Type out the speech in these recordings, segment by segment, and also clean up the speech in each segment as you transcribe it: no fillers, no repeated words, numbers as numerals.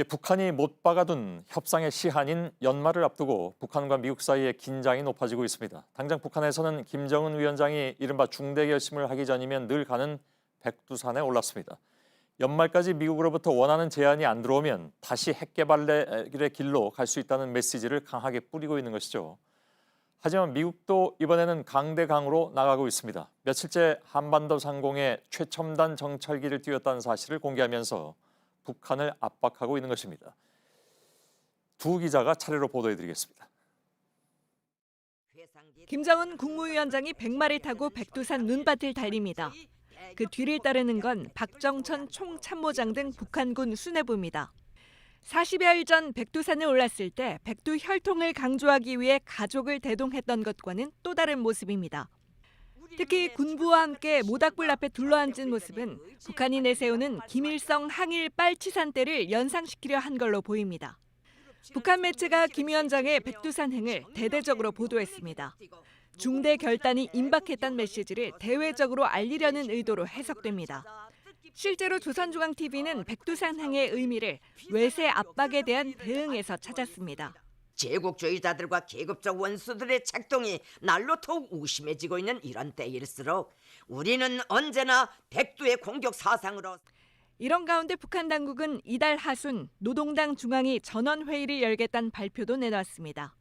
북한이 못 박아둔 협상의 시한인 연말을 앞두고 북한과 미국 사이의 긴장이 높아지고 있습니다. 당장 북한에서는 김정은 위원장이 이른바 중대 결심을 하기 전이면 늘 가는 백두산에 올랐습니다. 연말까지 미국으로부터 원하는 제안이 안 들어오면 다시 핵 개발의 길로 갈 수 있다는 메시지를 강하게 뿌리고 있는 것이죠. 하지만 미국도 이번에는 강대강으로 나가고 있습니다. 며칠째 한반도 상공에 최첨단 정찰기를 띄웠다는 사실을 공개하면서 북한을 압박하고 있는 것입니다. 두 기자가 차례로 보도해드리겠습니다. 김정은 국무위원장이 백마를 타고 백두산 눈밭을 달립니다. 그 뒤를 따르는 건 박정천 총참모장 등 북한군 수뇌부입니다. 40여일 전 백두산에 올랐을 때 백두 혈통을 강조하기 위해 가족을 대동했던 것과는 또 다른 모습입니다. 특히 군부와 함께 모닥불 앞에 둘러앉은 모습은 북한이 내세우는 김일성 항일 빨치산대를 연상시키려 한 걸로 보입니다. 북한 매체가 김 위원장의 백두산행을 대대적으로 보도했습니다. 중대 결단이 임박했다는 메시지를 대외적으로 알리려는 의도로 해석됩니다. 실제로 조선중앙TV는 백두산행의 의미를 외세 압박에 대한 대응에서 찾았습니다. 제국주의자들과 계급적 원수들의 작동이 날로 더욱 우심해지고 있는 이런 때일수록 우리는 언제나 백두의 공격 사상으로. 이런 가운데 북한 당국은 이달 하순 노동당 중앙이 전원회의를 열겠다는 발표도 내놨습니다.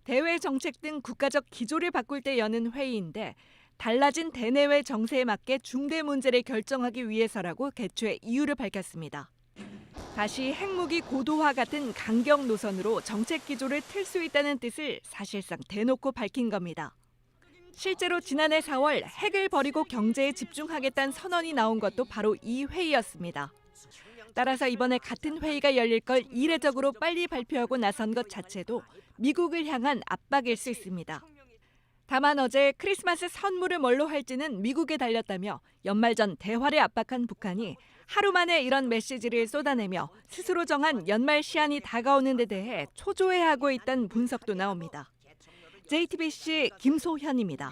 대외 정책 등 국가적 기조를 바꿀 때 여는 회의인데 달라진 대내외 정세에 맞게 중대 문제를 결정하기 위해서라고 개최 이유를 밝혔습니다. 다시 핵무기 고도화 같은 강경 노선으로 정책 기조를 틀 수 있다는 뜻을 사실상 대놓고 밝힌 겁니다. 실제로 지난해 4월 핵을 버리고 경제에 집중하겠다는 선언이 나온 것도 바로 이 회의였습니다. 따라서 이번에 같은 회의가 열릴 걸 이례적으로 빨리 발표하고 나선 것 자체도 미국을 향한 압박일 수 있습니다. 다만 어제 크리스마스 선물을 뭘로 할지는 미국에 달렸다며 연말 전 대화를 압박한 북한이 하루 만에 이런 메시지를 쏟아내며 스스로 정한 연말 시한이 다가오는 데 대해 초조해하고 있다는 분석도 나옵니다. JTBC 김소현입니다.